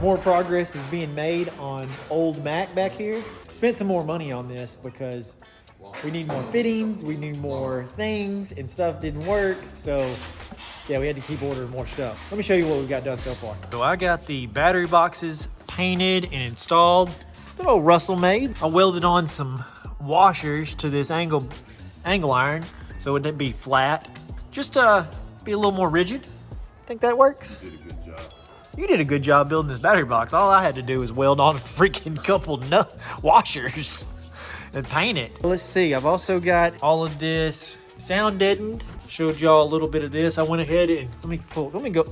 More progress is being made on old Mac back here. Spent some more money on this because we need more fittings, we need more things, and stuff didn't work. So yeah, we had to keep ordering more stuff. Let me show you what we got done so far. So I got the battery boxes painted and installed. Good old Russell made. I welded on some washers to this angle iron so it wouldn't be flat. Just be a little more rigid. Think that works? You did a good job. You did a good job building this battery box. All I had to do was weld on a freaking couple washers and paint it. Let's see, I've also got all of this sound deadened. Showed y'all a little bit of this. I went ahead and let me go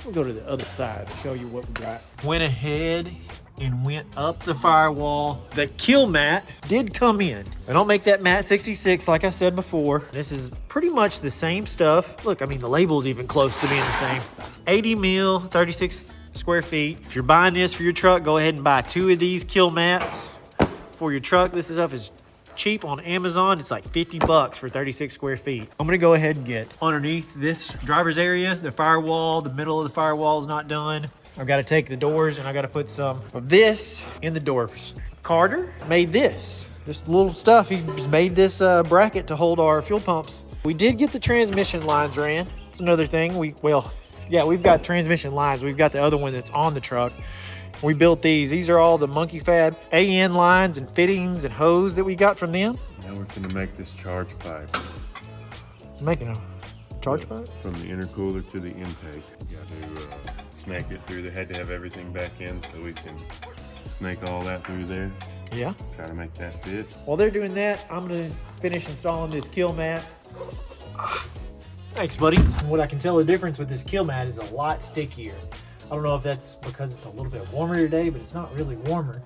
to the other side to show you what we got. Went ahead and went up the firewall. The kill mat did come in. I don't make that mat 66 like I said before. This is pretty much the same stuff. Look, I mean, the label's even close to being the same. 80 mil, 36 square feet. If you're buying this for your truck, go ahead and buy 2 of these kill mats for your truck. This stuff is cheap on Amazon. It's like 50 bucks for 36 square feet. I'm gonna go ahead and get underneath this driver's area, the firewall. The middle of the firewall is not done. I've got to take the doors and I got to put some of this in the doors. Carter made this. Just little stuff. He just made this bracket to hold our fuel pumps. We did get the transmission lines ran. It's another thing. We've got transmission lines. We've got the other one that's on the truck. We built these. These are all the Monkey Fab AN lines and fittings and hose that we got from them. Now we're gonna make this charge pipe. Making a charge pipe? From the intercooler to the intake. We got to snake it through. They had to have everything back in so we can snake all that through there. Yeah. Try to make that fit. While they're doing that, I'm gonna finish installing this kill mat. Thanks, buddy. What I can tell the difference with this kill mat is a lot stickier. I don't know if that's because it's a little bit warmer today, but it's not really warmer.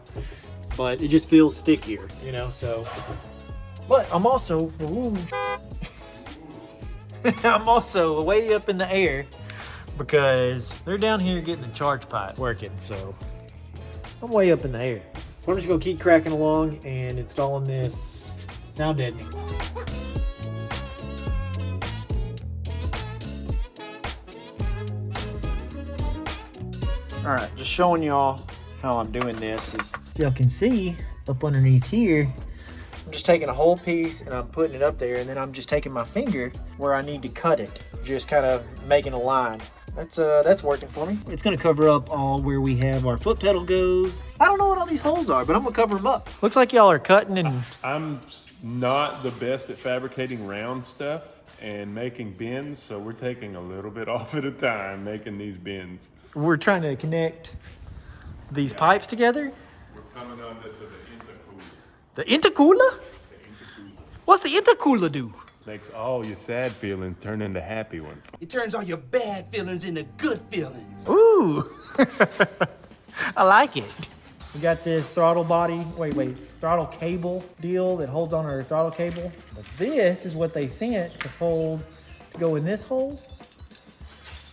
But it just feels stickier, you know, so. But I'm also, I'm also way up in the air because they're down here getting the charge pipe working, so I'm way up in the air. So I'm just gonna keep cracking along and installing this sound deadening. All right, just showing y'all how I'm doing this is, y'all can see up underneath here, I'm just taking a whole piece and I'm putting it up there, and then I'm just taking my finger where I need to cut it, just kind of making a line. That's working for me. It's gonna cover up all where we have our foot pedal goes. I don't know what all these holes are, but I'm gonna cover them up. Looks like y'all are cutting and... I'm not the best at fabricating round stuff and making bends, so we're taking a little bit off at a time making these bends. We're trying to connect these pipes together. We're coming on to the intercooler. The intercooler? What's the intercooler do? Makes all your sad feelings turn into happy ones. It turns all your bad feelings into good feelings. Ooh, I like it. We got this throttle body, throttle cable deal that holds on our throttle cable. But this is what they sent to go in this hole.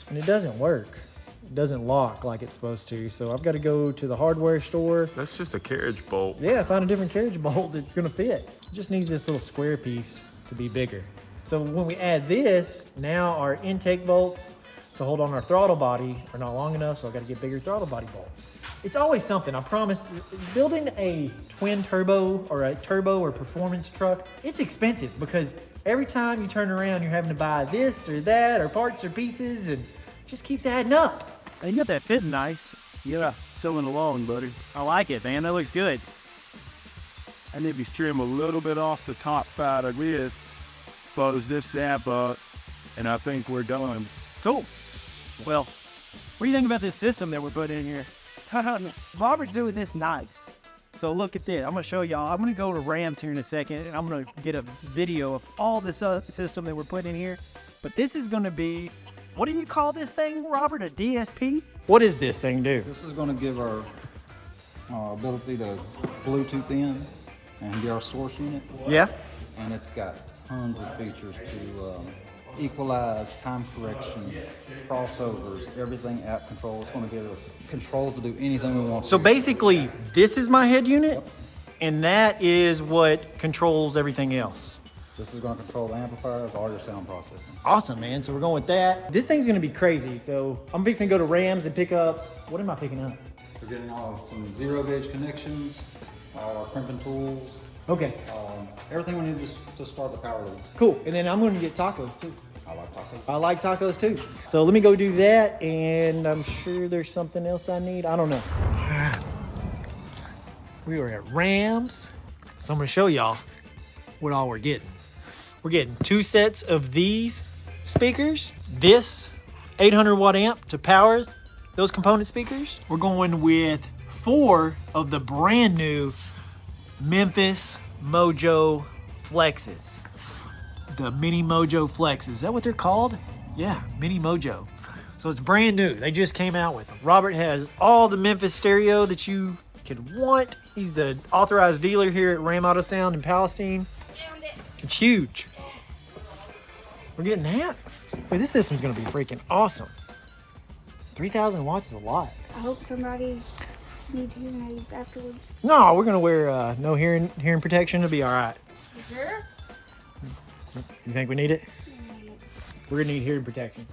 And it doesn't work. It doesn't lock like it's supposed to. So I've got to go to the hardware store. That's just a carriage bolt. Yeah, I found a different carriage bolt that's gonna fit. It just needs this little square piece to be bigger. So when we add this, now our intake bolts to hold on our throttle body are not long enough, so I've got to get bigger throttle body bolts. It's always something, I promise. Building a twin turbo or a turbo or performance truck, it's expensive because every time you turn around, you're having to buy this or that or parts or pieces, and it just keeps adding up. You got that fitting nice. Yeah, sewing along, buddy. I like it, man. That looks good. And if you trim a little bit off the top side of this, close this zap up, and I think we're done. Cool. Well, what do you think about this system that we're putting in here? Robert's doing this nice. So look at this. I'm going to show y'all. I'm going to go to Rams here in a second, and I'm going to get a video of all this system that we're putting in here. But this is going to be, what do you call this thing, Robert? A DSP? What does this thing do? This is going to give our ability to Bluetooth in and get our source unit. Yeah. And it's got tons of features to equalize, time correction, crossovers, everything app control. It's going to give us controls to do anything we want. So basically, this is my head unit? and that is what controls everything else. This is going to control the amplifiers, all your sound processing. Awesome, man. So we're going with that. This thing's gonna be crazy. So I'm fixing to go to Rams and pick up, what am I picking up? We're getting some zero gauge connections, our crimping tools, Okay, everything we need to start the power loop. cool. And then I'm gonna get tacos too. I like tacos. I like tacos too. So let me go do that, and I'm sure there's something else I need. I don't know. We are at Rams, so I'm gonna show y'all what all we're getting. We're getting 2 sets of these speakers, this 800 watt amp to power those component speakers. We're going with 4 of the brand new Memphis Mojo Flexes. The Mini Mojo Flex. Is that what they're called? Yeah, Mini Mojo. So it's brand new. They just came out with them. Robert has all the Memphis stereo that you could want. He's an authorized dealer here at Ram Auto Sound in Palestine. It's huge. We're getting that. Wait, this system's gonna be freaking awesome. 3,000 watts is a lot. I hope somebody needs hearing aids afterwards. No, we're gonna wear no hearing protection. It'll be all right. You sure? You think we need it? We're gonna need hearing protection.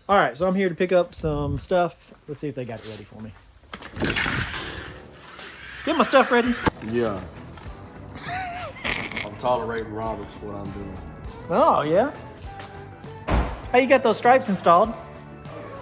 All right, so I'm here to pick up some stuff. Let's see if they got it ready for me. Get my stuff ready. Yeah. I'm tolerating Robert's what I'm doing. Oh, yeah? How you got those stripes installed?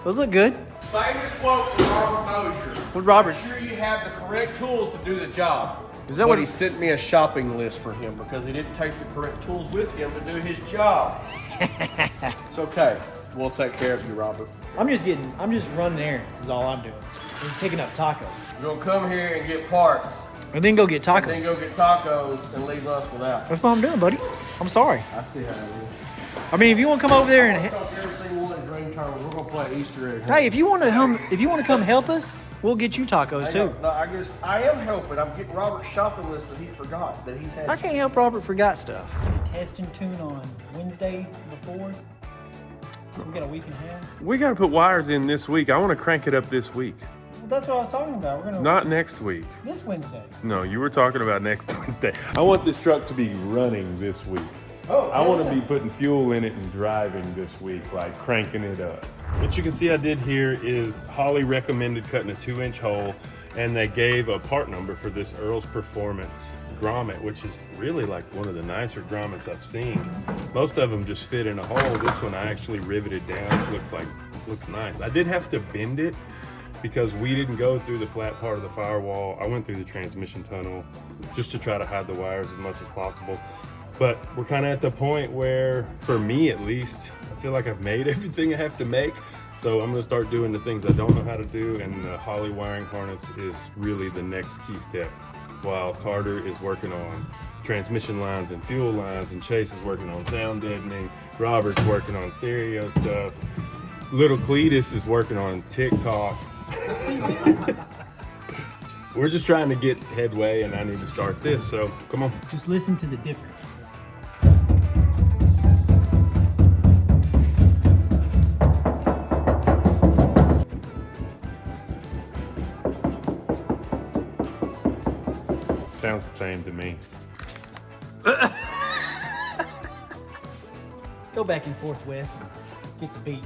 Those look good. Famous quote from Robert Mosier. What Robert? Make sure you have the correct tools to do the job. Is that But what he sent me a shopping list for him because he didn't take the correct tools with him to do his job. It's okay. We'll take care of you, Robert. I'm just running errands is all I'm doing. I'm picking up tacos. You're gonna come here and get parts, And then go get tacos. then go get tacos and leave us without. That's what I'm doing, buddy. I'm sorry. I see how it is. I mean, if you want to come over there and If you ever seen one in Dream Turtle, we're gonna play Easter egg. hey, if you want to come help us, we'll get you tacos too. No, I am helping. I'm getting Robert's shopping list that he forgot that he's had. I can't help Robert forgot stuff. Test and tune on Wednesday before. So we got a week and a half. We got to put wires in this week. I want to crank it up this week, Well, that's what I was talking about. We're gonna not next week. this Wednesday. No, you were talking about next Wednesday. I want this truck to be running this week. Oh, I want to be putting fuel in it and driving this week, like cranking it up. What you can see I did here is Holly recommended cutting a 2-inch hole, and they gave a part number for this Earl's Performance grommet, which is really like one of the nicer grommets I've seen. Most of them just fit in a hole. This one I actually riveted down. It looks nice. I did have to bend it because we didn't go through the flat part of the firewall. I went through the transmission tunnel just to try to hide the wires as much as possible. But we're kind of at the point where, for me at least, I feel like I've made everything I have to make. So I'm gonna start doing the things I don't know how to do, and the Holly wiring harness is really the next key step. While Carter is working on transmission lines and fuel lines, and Chase is working on sound deadening, Robert's working on stereo stuff, little Cletus is working on TikTok. We're just trying to get headway, and I need to start this, so come on. Just listen to the difference. Sounds the same to me. Go back and forth, Wes. Get the beat.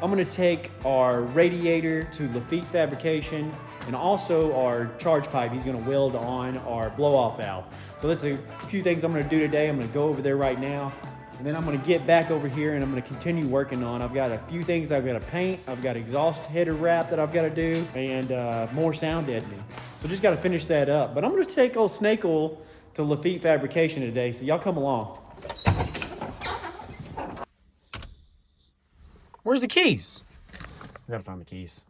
I'm gonna take our radiator to Lafitte Fabrication, and also our charge pipe. He's gonna weld on our blow-off valve. So that's a few things I'm gonna do today. I'm gonna go over there right now, and then I'm gonna get back over here and I'm gonna continue working on. I've got a few things I've gotta paint. I've got exhaust header wrap that I've gotta do, and more sound deadening. So just gotta finish that up. But I'm gonna take old Snake Oil to Lafitte Fabrication today, so y'all come along. Where's the keys? I gotta find the keys.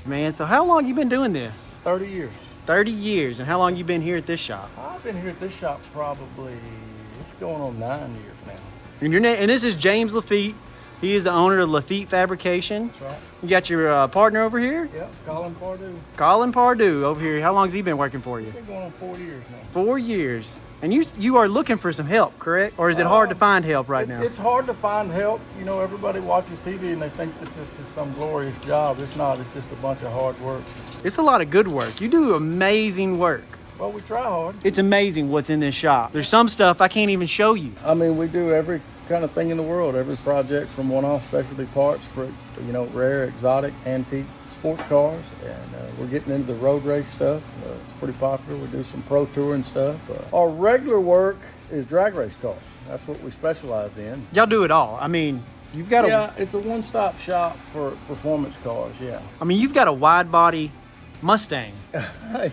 man. So how long you been doing this? 30 years. 30 years. And how long you been here at this shop? I've been here at this shop probably, it's going on 9 years now. And your name, and this is James Lafitte. He is the owner of Lafitte Fabrication. That's right. You got your partner over here? Yep, Colin Pardue. Colin Pardue over here. How long's he been working for you? Been going on 4 years now. 4 years. And you are looking for some help, correct? Or is it hard to find help right now? It's hard to find help. You know, everybody watches TV and they think that this is some glorious job. It's not. It's just a bunch of hard work. It's a lot of good work. You do amazing work. Well, we try hard. It's amazing what's in this shop. There's some stuff I can't even show you. I mean, we do every kind of thing in the world. Every project from one-off specialty parts for, you know, rare, exotic, antique sports cars. And we're getting into the road race stuff. It's pretty popular. We do some pro touring stuff. Our regular work is drag race cars. That's what we specialize in. Y'all do it all. I mean, you've got Yeah, it's a one-stop shop for performance cars, yeah. I mean, you've got a wide body Mustang.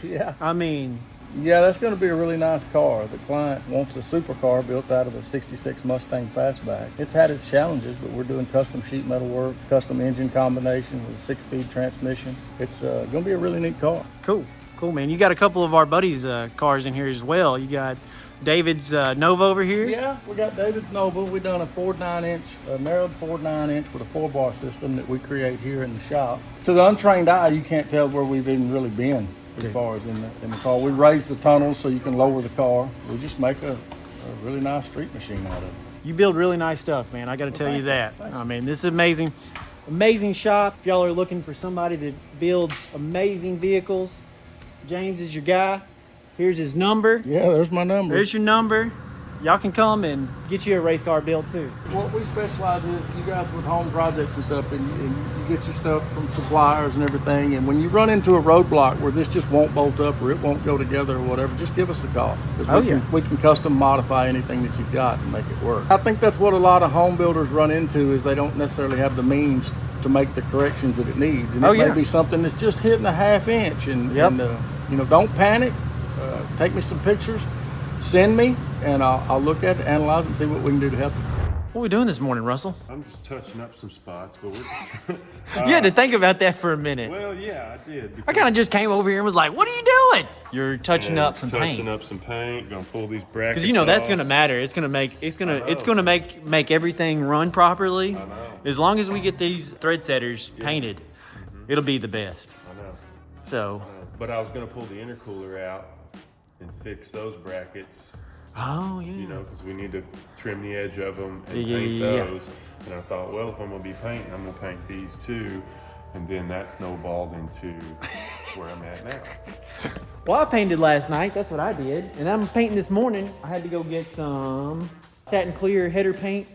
Yeah. I mean, Yeah, that's going to be a really nice car. The client wants a supercar built out of a 66 Mustang Fastback. It's had its challenges, but we're doing custom sheet metal work, custom engine combination with a 6-speed transmission. It's going to be a really neat car. cool, man. You got a couple of our buddies' cars in here as well. You got David's Nova over here. Yeah, we got David's Nova. We done a Ford 9-inch, a narrowed Ford 9-inch with a 4-bar system that we create here in the shop. To the untrained eye, you can't tell where we've even really been as far as in the car. We raise the tunnels so you can lower the car. We just make a really nice street machine out of it. You build really nice stuff, man. I got to tell you that. I mean, this is amazing shop. If y'all are looking for somebody that builds amazing vehicles, James is your guy. Here's his number. Yeah, there's my number. There's your number. Y'all can come and get you a race car built too. What we specialize is you guys with home projects and stuff, and you get your stuff from suppliers and everything. And when you run into a roadblock where this just won't bolt up or it won't go together or whatever, just give us a call. We can custom modify anything that you've got and make it work. I think that's what a lot of home builders run into is they don't necessarily have the means to make the corrections that it needs. And it may be something that's just hitting a 1/2 inch. And you know, don't panic. Take me some pictures. Send me, and I'll look at it, analyze it, and see what we can do to help you. What are we doing this morning, Russell? I'm just touching up some spots, but we're... You had to think about that for a minute. Well, yeah, I did. I kind of just came over here and was like, what are you doing? You're touching up some paint. Touching up some paint, gonna pull these brackets Because you know that's off. gonna matter. It's gonna make everything run properly. I know. As long as we get these thread setters painted, it'll be the best. I know. So, But I was gonna pull the intercooler out and fix those brackets. oh yeah. You know, because we need to trim the edge of them and Yeah, paint yeah, yeah. those. And I thought, well, if I'm gonna be painting, I'm gonna paint these too. And then that snowballed into where I'm at now. Well, I painted last night. That's what I did. And I'm painting this morning. I had to go get some satin clear header paint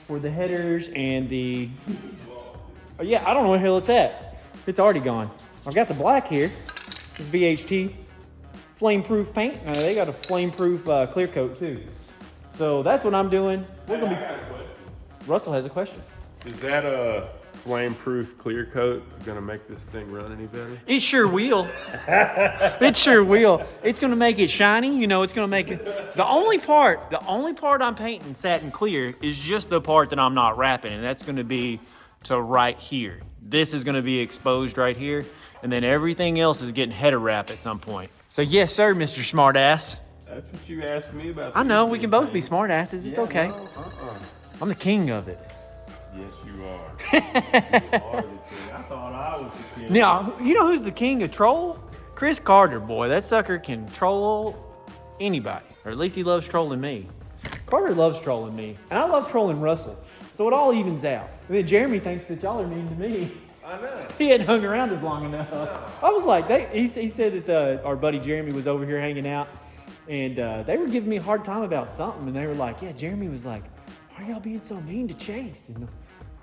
for the headers and the... Oh, yeah, I don't know where the hell it's at. It's already gone. I've got the black here. It's VHT. Flame-proof paint. They got a flame-proof clear coat too. So that's what I'm doing. We're gonna be... Russell has a question. Is that a flame-proof clear coat gonna make this thing run any better? It sure will. It sure will. It's gonna make it shiny. You know, it's gonna make it. The only part I'm painting satin clear is just the part that I'm not wrapping, and that's gonna be to right here. This is gonna be exposed right here, and then everything else is getting header wrap at some point. So yes, sir, Mr. Smartass. That's what you asked me about. I know we can both be smartasses. It's okay. No, I'm the king of it. Yes, you are. You are the king. I thought I was the king. Now, you know who's the king of troll? Chris Carter, boy. That sucker can troll anybody. Or at least he loves trolling me. Carter loves trolling me. And I love trolling Russell. So it all evens out. And then Jeremy thinks that y'all are mean to me. I know. He hadn't hung around as long enough. I was like, he said that our buddy Jeremy was over here hanging out. And they were giving me a hard time about something. And they were like, yeah, Jeremy was like, why are y'all being so mean to Chase?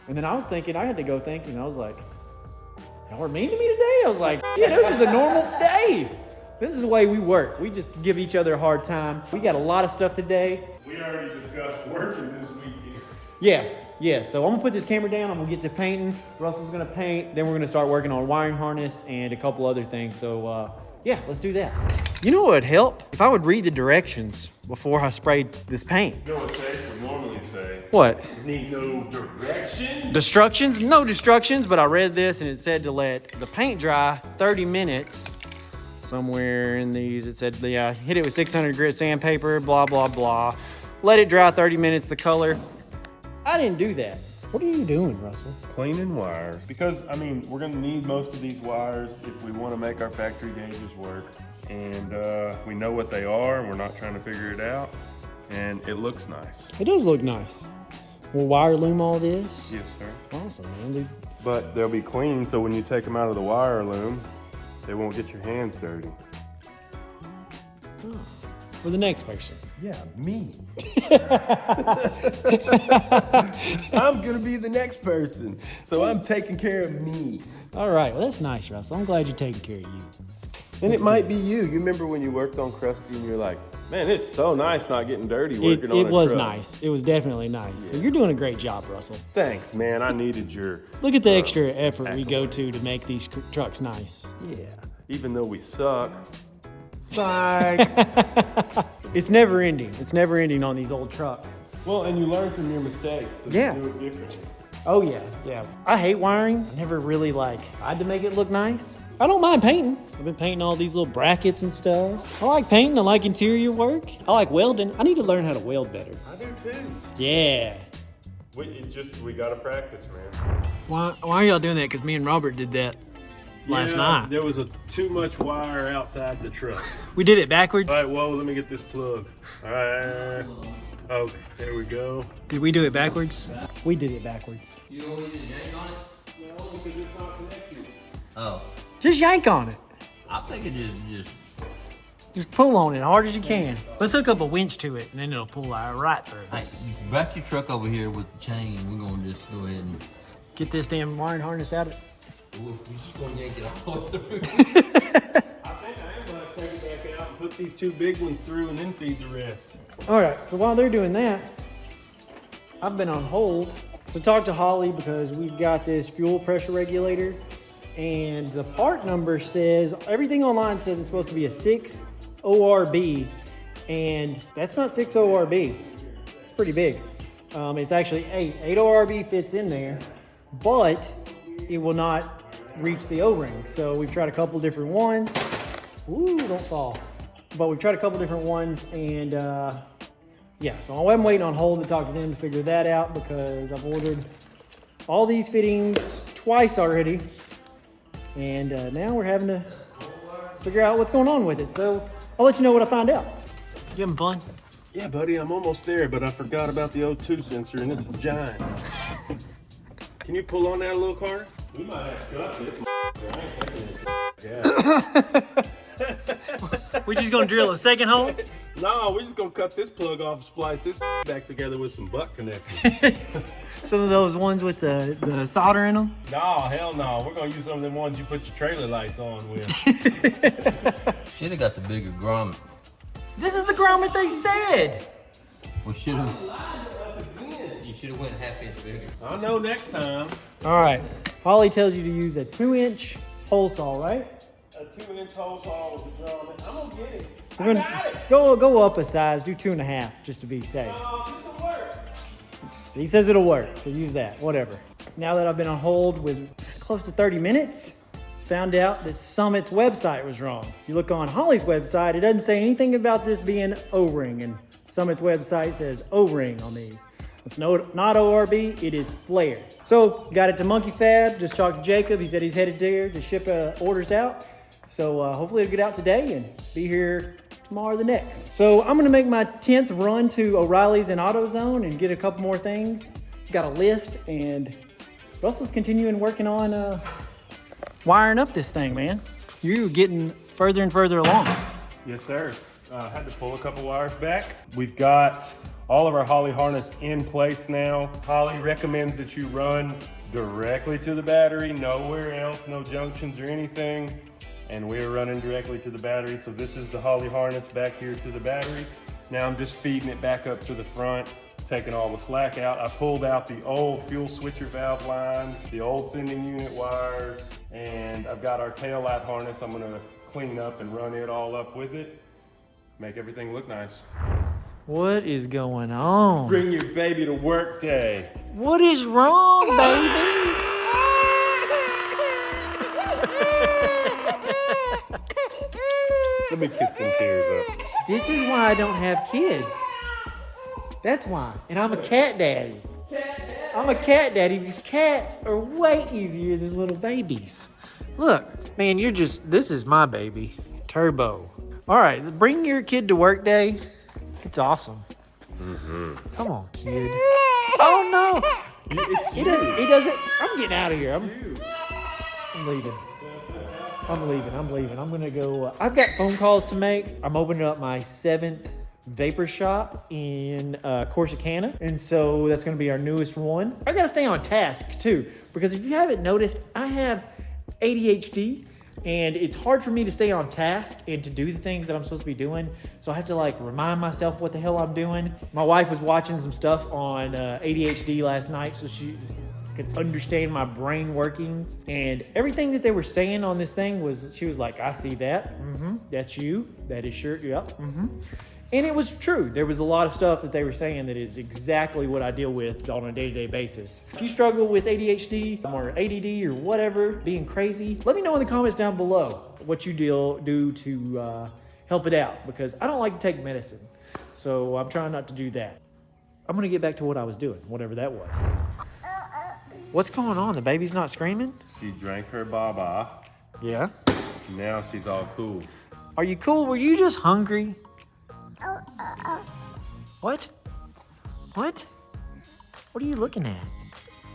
And then I was thinking, I had to go thinking, I was like, y'all were mean to me today? I was like, yeah, this is a normal day. This is the way we work. We just give each other a hard time. We got a lot of stuff today. We already discussed working this weekend. Yes. So I'm gonna put this camera down. I'm gonna get to painting. Russell's gonna paint. Then we're gonna start working on wiring harness and a couple other things. So yeah, let's do that. You know what would help? If I would read the directions before I sprayed this paint. You know what Chase would normally say? What? Need no directions? Destructions? No destructions, but I read this and it said to let the paint dry 30 minutes. Somewhere in these, it said, yeah, hit it with 600 grit sandpaper, blah, blah, blah. Let it dry 30 minutes, the color. I didn't do that. What are you doing, Russell? Cleaning wires. Because, I mean, we're gonna need most of these wires if we wanna make our factory gauges work. And we know what they are, and we're not trying to figure it out. And it looks nice. It does look nice. We'll wire loom all this. Yes, sir. Awesome, man. Dude. But they'll be clean, so when you take them out of the wire loom, they won't get your hands dirty. For the next person. Yeah, me. I'm gonna be the next person, so I'm taking care of me. All right, well, that's nice, Russell. I'm glad you're taking care of you. And it might be you. You remember when you worked on Krusty and you're like, man, it's so nice not getting dirty working on a It was truck. nice. It was definitely nice. So you're doing a great job, Russell. Thanks, man. I needed your... Look at the extra effort we go to make these trucks nice. Yeah. Even though we suck. Psych. It's never ending. It's never ending on these old trucks. Well, and you learn from your mistakes, so Yeah. you do it differently. Oh yeah, yeah. I hate wiring. I never really tried to make it look nice. I don't mind painting. I've been painting all these little brackets and stuff. I like painting. I like interior work. I like welding. I need to learn how to weld better. I do too. Yeah. We gotta practice, man. Why are y'all doing that? Because me and Robert did that last night. There was too much wire outside the truck. We did it backwards. All right, whoa, let me get this plug. All right. Oh, there we go. Did we do it backwards? We did it backwards. You don't need to yank on it? No, because it's not connected. Oh. Just yank on it. I think it Just pull on it hard as you can. Let's hook up a winch to it, and then it'll pull right through. Hey, you back your truck over here with the chain. We're gonna just go ahead and Get this damn wiring harness out of it. we're just gonna yank it all through. I think I am gonna take it back out and put these two big ones through and then feed the rest. All right, so while they're doing that, I've been on hold to talk to Holly because we've got this fuel pressure regulator, and the part number says, everything online says it's supposed to be a 6 ORB, and that's not 6 ORB. It's pretty big. It's actually 8. 8 ORB fits in there, but it will not reach the O-ring. So we've tried a couple different ones. Ooh, don't fall. But we've tried a couple different ones, and yeah, so I'm waiting on hold to talk to them to figure that out because I've ordered all these fittings twice already, and now we're having to figure out what's going on with it. So I'll let you know what I find out. You having fun? Yeah, buddy, I'm almost there, but I forgot about the O2 sensor, and it's a giant. Can you pull on that a little, Carter? We might have to cut this. I ain't taking it. Yeah. We just gonna drill a second hole? No, we're just gonna cut this plug off and splice this back together with some butt connectors. Some of those ones with the solder in them? No, hell no. We're gonna use some of them ones you put your trailer lights on with. Should have got the bigger grommet. This is the grommet they said. We should have. You should have went half inch bigger. I'll know next time. All right. Holly tells you to use a 2-inch hole saw, right? A 2-inch hole saw with the drum. I'm gonna get it. We're gonna go up a size, do 2.5 just to be safe. This will work. He says it'll work, so use that, whatever. Now that I've been on hold with close to 30 minutes, found out that Summit's website was wrong. If you look on Holly's website, it doesn't say anything about this being O-ring, and Summit's website says O-ring on these. It's not ORB, it is flare. So, got it to Monkey Fab, just talked to Jacob. He said he's headed there to ship orders out. So hopefully it'll get out today and be here tomorrow or the next. So I'm gonna make my 10th run to O'Reilly's and AutoZone and get a couple more things. Got a list, and Russell's continuing working on wiring up this thing, man. You're getting further and further along. Yes, sir. Had to pull a couple wires back. We've got all of our Holley harness in place now. Holley recommends that you run directly to the battery, nowhere else, no junctions or anything. And we're running directly to the battery. So this is the Holley harness back here to the battery. Now I'm just feeding it back up to the front, taking all the slack out. I pulled out the old fuel switcher valve lines, the old sending unit wires, and I've got our tail light harness. I'm gonna clean up and run it all up with it, make everything look nice. What is going on? Bring your baby to work day. What is wrong, baby? Let me kiss them tears up. This is why I don't have kids. That's why. And I'm a cat daddy. I'm a cat daddy because cats are way easier than little babies. Look, man, this is my baby, Turbo. All right, bring your kid to work day. It's awesome. Come on, kid. Oh, no. He doesn't. I'm getting out of here. I'm leaving. I'm gonna go. I've got phone calls to make. I'm opening up my 7th vapor shop in Corsicana, and so that's gonna be our newest one. I gotta stay on task too, because if you haven't noticed, I have ADHD, and it's hard for me to stay on task and to do the things that I'm supposed to be doing. So I have to like remind myself what the hell I'm doing. My wife was watching some stuff on ADHD last night, so she could understand my brain workings, and everything that they were saying on this thing she was like, I see that. That's you. That is sure. Yep. And it was true. There was a lot of stuff that they were saying that is exactly what I deal with on a day-to-day basis. If you struggle with ADHD or ADD or whatever, being crazy, let me know in the comments down below what you do to help it out, because I don't like to take medicine. So I'm trying not to do that. I'm gonna get back to what I was doing, whatever that was. What's going on? The baby's not screaming? She drank her baba. Yeah. Now she's all cool. Are you cool? Were you just hungry? What? What? What are you looking at?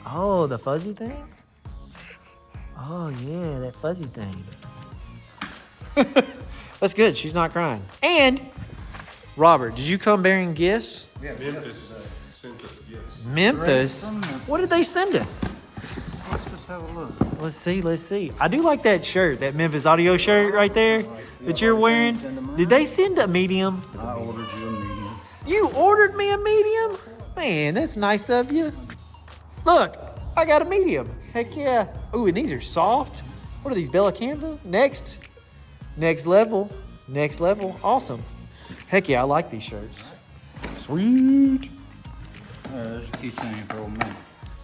Oh, the fuzzy thing? Oh, yeah, that fuzzy thing. That's good. She's not crying. And, Robert, did you come bearing gifts? Yeah, Memphis sent us gifts. Memphis? What did they send us? Let's just have a look. Let's see. I do like that shirt, that Memphis Audio shirt right there that you're wearing. Did they send a medium? I ordered you a medium. You ordered me a medium? Man, that's nice of you. Look, I got a medium. Heck yeah. Ooh, and these are soft. What are these, Bella Canva? Next level. Awesome. Heck yeah, I like these shirts. Sweet. There's a keychain for old man.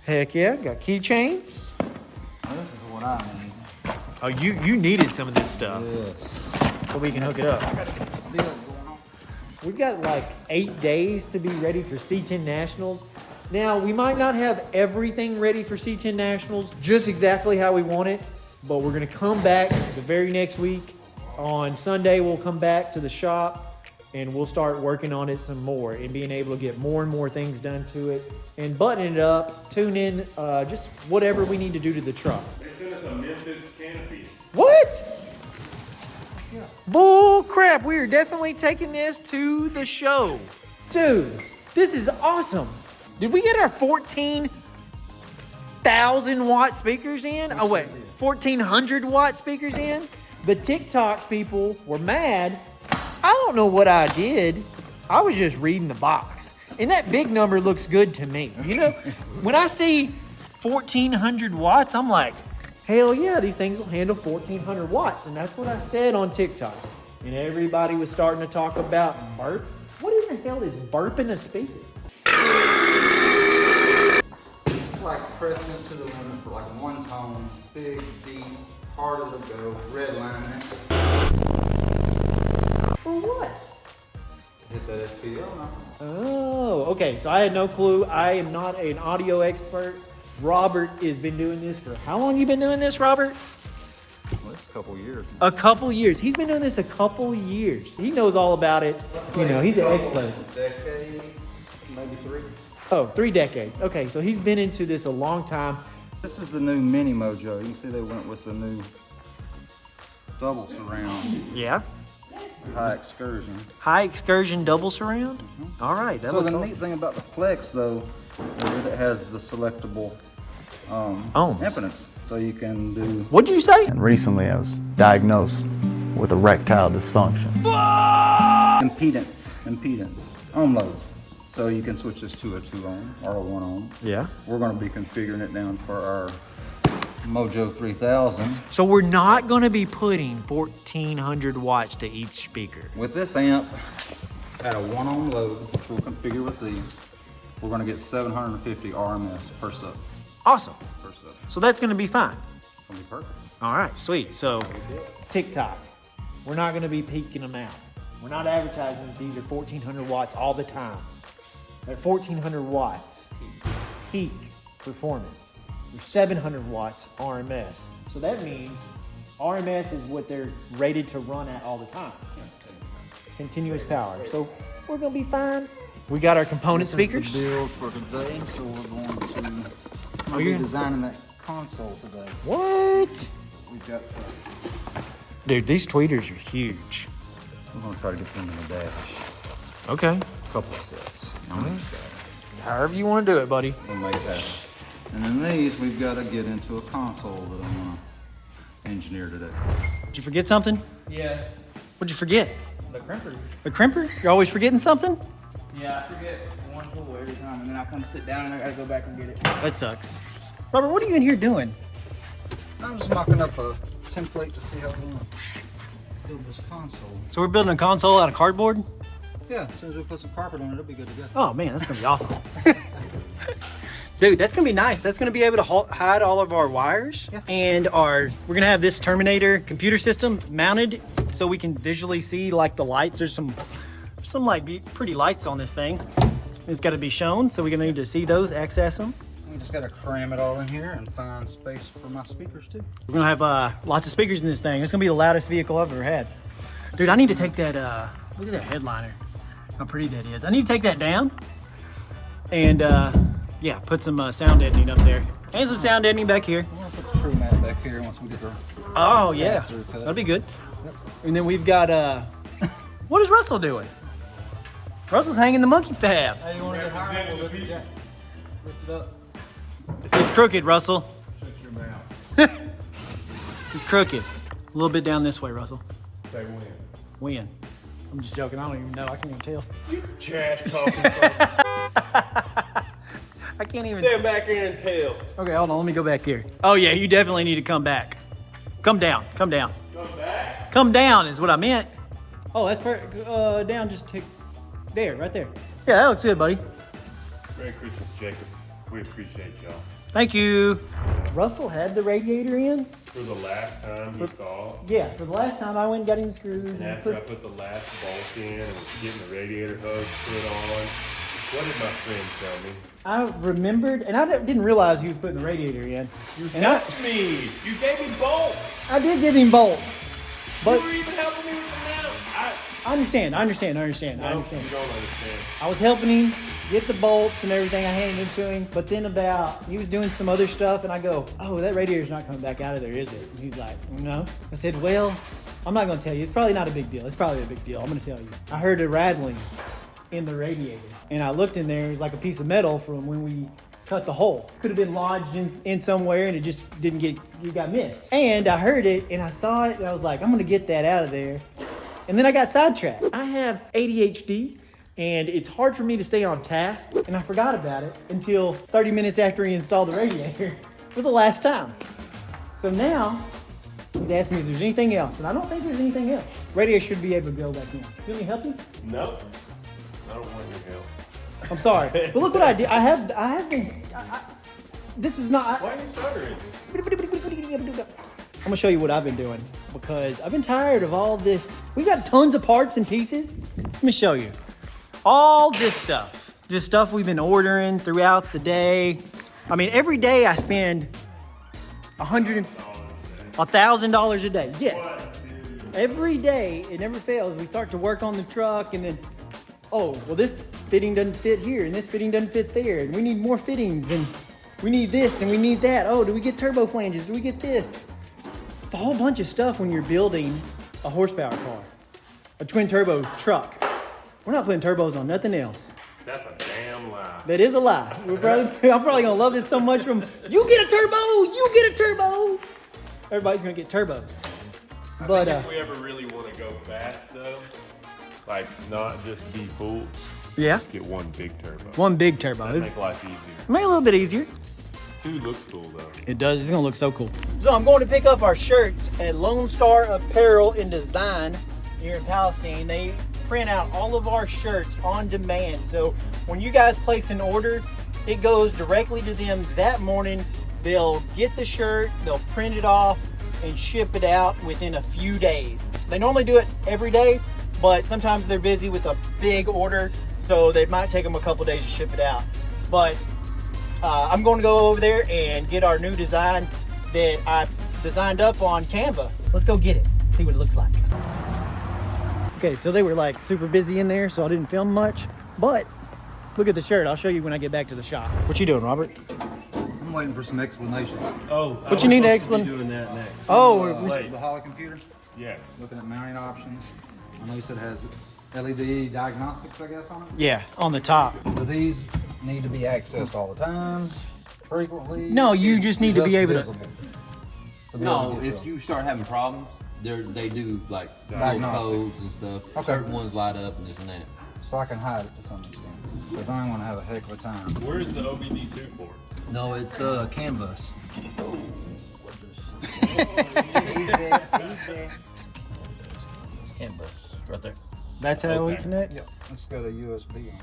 Heck yeah, got keychains. This is what I need. Oh, you needed some of this stuff Yes. so we can hook it up. We've got like 8 days to be ready for C10 Nationals. Now, we might not have everything ready for C10 Nationals just exactly how we want it, but we're gonna come back the very next week. On Sunday, we'll come back to the shop and we'll start working on it some more and being able to get more and more things done to it and button it up, tune in, just whatever we need to do to the truck. They sent us a Memphis canopy. What? Bull crap, we are definitely taking this to the show. Dude, this is awesome. Did we get our 14,000 watt speakers in? Oh wait, 1,400 watt speakers in? The TikTok people were mad. I don't know what I did. I was just reading the box. And that big number looks good to me. You know, when I see 1,400 watts, I'm like, hell yeah, these things will handle 1,400 watts. And that's what I said on TikTok. And everybody was starting to talk about burp. What in the hell is burping a speaker? It's like pressing it to the limit for like one tone, big, deep, harder to go, red line. For what? Hit that SPL now. Oh, okay. So I had no clue. I am not an audio expert. Robert has been doing this for how long? You been doing this, Robert? Well, it's a couple years now. A couple years. He's been doing this a couple years. He knows all about it. You know, he's an expert. Decades, maybe 3. Oh, 3 decades. Okay, so he's been into this a long time. This is the new Mini Mojo. You can see they went with the new double surround, Yeah. high excursion. High excursion double surround. All right, that So looks the awesome. neat thing about the Flex though is that it has the selectable Ohms. impedance. So you can do What'd you say? And recently I was diagnosed with erectile dysfunction. impedance, ohm loads. So you can switch this to a 2 ohm or a 1 ohm. Yeah. We're going to be configuring it down for our Mojo 3000. So we're not going to be putting 1,400 watts to each speaker. With this amp, At a 1-ohm load, which we'll configure with these, we're gonna get 750 RMS per sub. Awesome. Per sub. So that's gonna be fine. It's gonna be perfect. All right, sweet. So TikTok, we're not gonna be peaking them out. We're not advertising that these are 1400 watts all the time. At 1400 watts, peak performance. They're 700 watts RMS. So that means RMS is what they're rated to run at all the time. Continuous power. So we're gonna be fine. We got our component speakers. This is the build for today, so we're going to you're be gonna- designing that console today. What? We've got Dude, these tweeters are huge. we're gonna try to get them in the dash. Okay. A couple of sets. However you want to do it, buddy. We'll make that. And then these, we've got to get into a console that I'm gonna engineer today. Did you forget something? Yeah, What'd you forget? the crimper. The crimper? You're always forgetting something? Yeah, I forget one tool every time, and then I come sit down and I gotta go back and get it. That sucks. Robert, what are you in here doing? I'm just mocking up a template to see how we want to build this console. So we're building a console out of cardboard? Yeah, as soon as we put some carpet on it, it'll be good to go. Oh man, that's gonna be awesome. Dude, that's gonna be nice. That's gonna be able to hide all of our wires. Yeah. And we're gonna have this Terminator computer system mounted so we can visually see like the lights. There's some like pretty lights on this thing. It's gotta be shown, so we're gonna need to see those, access them. We just got to cram it all in here and find space for my speakers too. We're gonna have lots of speakers in this thing. It's gonna be the loudest vehicle I've ever had. Dude, I need to take that, look at that headliner. How pretty that is. I need to take that down and yeah, put some sound deadening up there. And some sound deadening back here. We're gonna put the true mat back here once we get the. Oh yeah, pass-through cut. that'll be good. And then we've got, what is Russell doing? Russell's hanging the monkey fab. Hey, you want to get higher? We'll lift it down. Lift it up. It's crooked, Russell. Shut your mouth. It's crooked. A little bit down this way, Russell. Say when. When? I'm just joking. I don't even know. I can't even tell. Trash talking. I can't even. Stand back here and tell. Okay, hold on. Let me go back there. Oh yeah, you definitely need to come back. Come down. Come down. Come back. Come down is what I meant. Oh, that's down. Just tick. There, right there. Yeah, that looks good, buddy. Merry Christmas, Jacob. We appreciate y'all. Thank you. Russell had the radiator in. For the last time he called, Yeah, for the last time I went and got him the screws. and after I put the last bolt in and was getting the radiator hose put on, what did my friend tell me? I remembered, and I didn't realize he was putting the radiator in. You And helped me. You gave me bolts. I did give him bolts, but You were even helping me with the mount. I understand. No, you don't understand. I was helping him get the bolts and everything. I handed it to him, but then he was doing some other stuff, and I go, "Oh, that radiator's not coming back out of there, is it?" And he's like, "No." I said, "Well, I'm not gonna tell you. It's probably not a big deal. It's probably a big deal. I'm gonna tell you. I heard a rattling in the radiator, and I looked in there. It was like a piece of metal from when we cut the hole. Could have been lodged in somewhere, and it just you got missed. And I heard it, and I saw it, and I was like, I'm gonna get that out of there. And then I got sidetracked. I have ADHD, and it's hard for me to stay on task, and I forgot about it until 30 minutes after he installed the radiator for the last time. So now, he's asking me if there's anything else, and I don't think there's anything else. Radiator should be able to go back in. You want me to help you? No. I don't want your help. I'm sorry. But look what I did. I have been, this was not. Why are you stuttering? I'm gonna show you what I've been doing because I've been tired of all this. We've got tons of parts and pieces. Let me show you. All this stuff. Just stuff we've been ordering throughout the day. I mean, every day I spend $1,000 a day. Yes. Every day, it never fails. We start to work on the truck and then, oh, well, this fitting doesn't fit here and this fitting doesn't fit there. And we need more fittings and we need this and we need that. Oh, do we get turbo flanges? Do we get this? It's a whole bunch of stuff when you're building a horsepower car, a twin turbo truck. We're not putting turbos on nothing else. That's a damn lie. That is a lie. I'm probably gonna love this so much from, you get a turbo, you get a turbo. Everybody's gonna get turbos. But if we ever really want to go fast though, like not just be full, yeah, just get one big turbo. One big turbo. That'd make life easier. Make it a little bit easier. Two looks cool though. It does. It's gonna look so cool. So I'm going to pick up our shirts at Lone Star Apparel and Design here in Palestine. They print out all of our shirts on demand. So when you guys place an order, it goes directly to them that morning. They'll get the shirt, they'll print it off, and ship it out within a few days. They normally do it every day, but sometimes they're busy with a big order, so they might take them a couple days to ship it out. But I'm going to go over there and get our new design that I designed up on Canva. Let's go get it, see what it looks like. Okay, so they were like super busy in there, so I didn't film much, but look at the shirt. I'll show you when I get back to the shop. What you doing, Robert? I'm waiting for some explanations. Oh, What you need to explain? Doing that next. Oh, The Holly computer, Yes. looking at mounting options. I know you said it has LED diagnostics, I guess, on it. yeah, on the top. Do these need to be accessed all the time, frequently? No, you just need to be able to. visible be able No, to get if to you start having problems, they do like little Diagnostic. codes and stuff. Okay. Certain ones light up and this and that. them, so I can hide it to some extent. Because I want to have a heck of a time. Where is the OBD2 for? No, it's canvas. Canvas, right there. That's how we Okay. connect? Let's go to USB on it.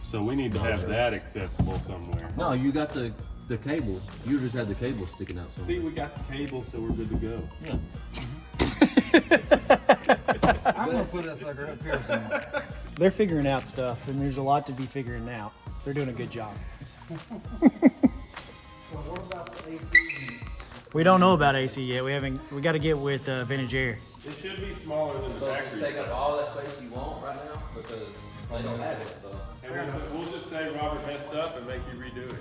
So we need to have that accessible somewhere. No, you got the cable. You just had the cable sticking out somewhere. See, we got the cable, so we're good to go. Yeah. I'm going to put that sucker up here somewhere. They're figuring out stuff, and there's a lot to be figuring out. They're doing a good job. We don't know about AC yet. We got to get with Vintage Air. It should be smaller than the So factory. take up all that space you want right now because they don't have it. So. And we'll just say Robert messed up and make you redo it.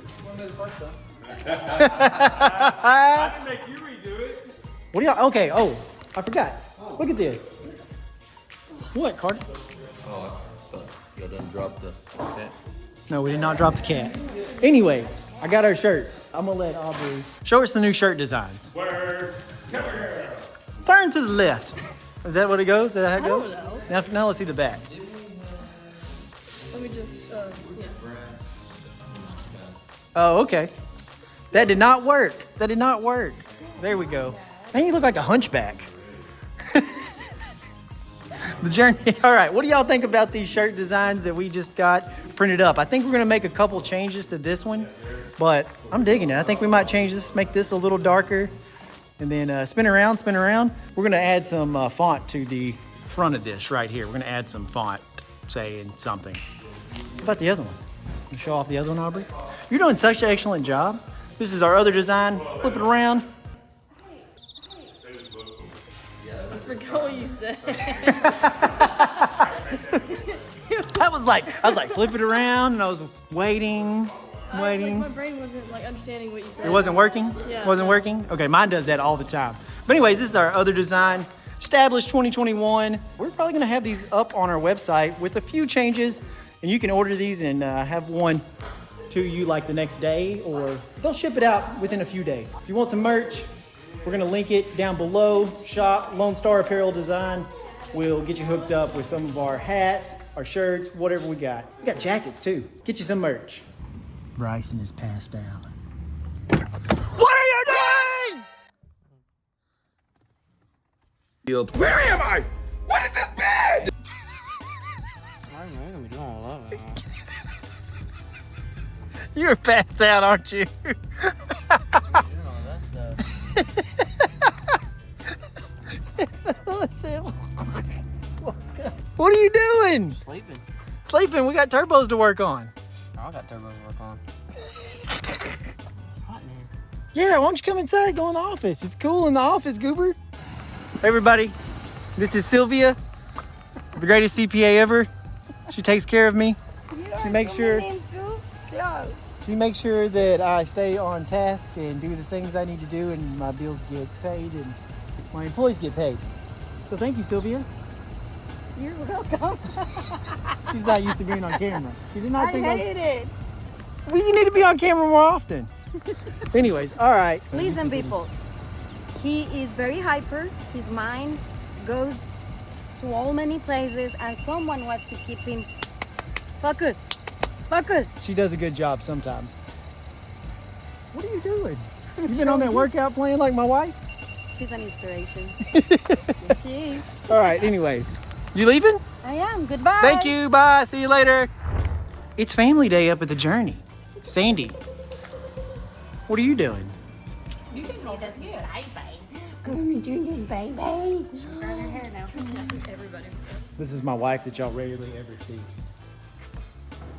I didn't make you redo it. What do y'all? Okay. Oh, I forgot. Look at this. What, Carter? Oh, you done dropped the. Okay. No, we did not drop the cat. Anyways, I got our shirts. I'm gonna let Aubrey show us the new shirt designs. Word. Come here. Turn to the left. Is that what it goes? Is that how it goes? Now let's see the back. Let me just, yeah. Oh, okay. That did not work. That did not work. There we go. Man, you look like a hunchback. The journey. All right, what do y'all think about these shirt designs that we just got printed up? I think we're gonna make a couple changes to this one, but I'm digging it. I think we might change this, make this a little darker, and then spin around. We're gonna add some font to the front of this right here. We're gonna add some font saying something. What about the other one? You show off the other one, Aubrey? You're doing such an excellent job. This is our other design. Flip it around. I forgot what you said. I was like, flip it around, and I was waiting. Like, my brain wasn't like understanding what you said. It wasn't working? Yeah. Wasn't working? Okay, mine does that all the time. But anyways, this is our other design. Established 2021. We're probably gonna have these up on our website with a few changes, and you can order these and have one to you like the next day, or they'll ship it out within a few days. If you want some merch, we're gonna link it down below. Shop Lone Star Apparel Design. We'll get you hooked up with some of our hats, our shirts, whatever we got. We got jackets too. Get you some merch. Bryson is passed out. What are you doing? Where am I? What is this bed? You're passed out, aren't you? What are you doing? Sleeping. Sleeping. We got turbos to work on. I got turbos to work on. Yeah, why don't you come inside, go in the office. It's cool in the office, Goober. Hey everybody, this is Sylvia, the greatest CPA ever. She takes care of me. She makes sure that I stay on task and do the things I need to do, and my bills get paid and my employees get paid. So thank you, Sylvia. You're welcome. She's not used to being on camera. She did not think I hate it. Well, you need to be on camera more often. Anyways, all right. Listen, people. He is very hyper. His mind goes to all many places, and someone wants to keep him focused. Focus. She does a good job sometimes. What are you doing? You been on that workout plan like my wife? She's an inspiration. Yes, she is. All right, anyways. You leaving? I am. Goodbye. Thank you. Bye. See you later. It's family day up at the Journey. Sandy, what are you doing? You can see that. Yeah. Baby. Everybody. This is my wife that y'all rarely ever see.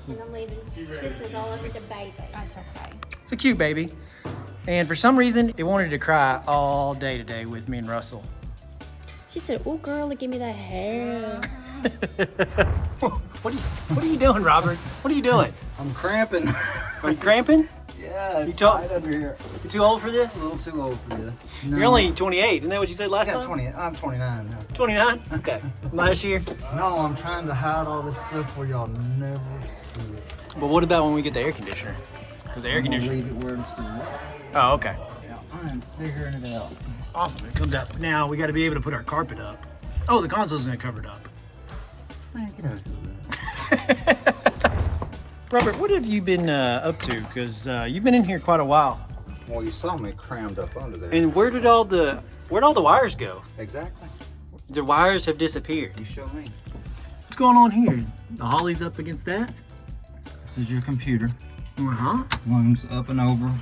And I'm leaving kisses all over the baby. That's okay. It's a cute baby. And for some reason, it wanted to cry all day today with me and Russell. She said, "Oh, girl, give me that hair." What are you doing, Robert? What are you doing? I'm cramping. Are you cramping? Yeah, it's You talk- tight under here. You too old for this? A little too old for this. You're only 28. Isn't that what you said last Yeah, time? 20. I'm 29 now. 29? Okay. Last year? No, I'm trying to hide all this stuff where y'all never see it. But what about when we get the air conditioner? Because the air I'm gonna conditioner. leave it where it's doing. Oh, okay. Yeah, I'm figuring it out. Awesome. It comes out. Now we got to be able to put our carpet up. Oh, the console's gonna cover it up. Man, get out of here. Robert, what have you been up to? Because you've been in here quite a while. Well, you saw me crammed up under there. And where'd all the wires go? Exactly. The wires have disappeared. You show me. What's going on here? The Holly's up against that? This is your computer. Uh-huh. Looms up and over,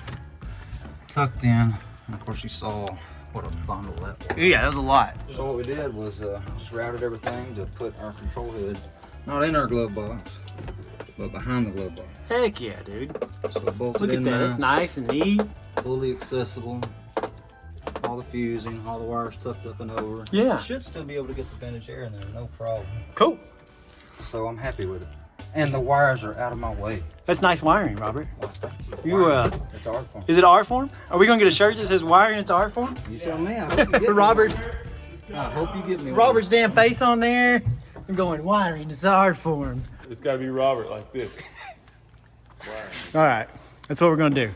tucked in. And of course, you saw what a bundle that was. Yeah, that was a lot. So what we did was just routed everything to put our control head not in our glove box, but behind the glove box. Heck yeah, dude. So we bolted Look at in that. That's nice and neat. fully accessible. All the fusing, all the wires tucked up and over. Yeah. Should still be able to get the vintage air in there, no problem. Cool. So I'm happy with it. And the wires are out of my way. That's nice wiring, Robert. Well, thank you. It's art form. Is it art form? Are we gonna get a shirt that says wiring it's art form? You show me. I hope you get me Robert. one. I hope you get me one. Robert's damn face on there. I'm going wiring it's art form. It's got to be Robert like this. All right, that's what we're gonna do.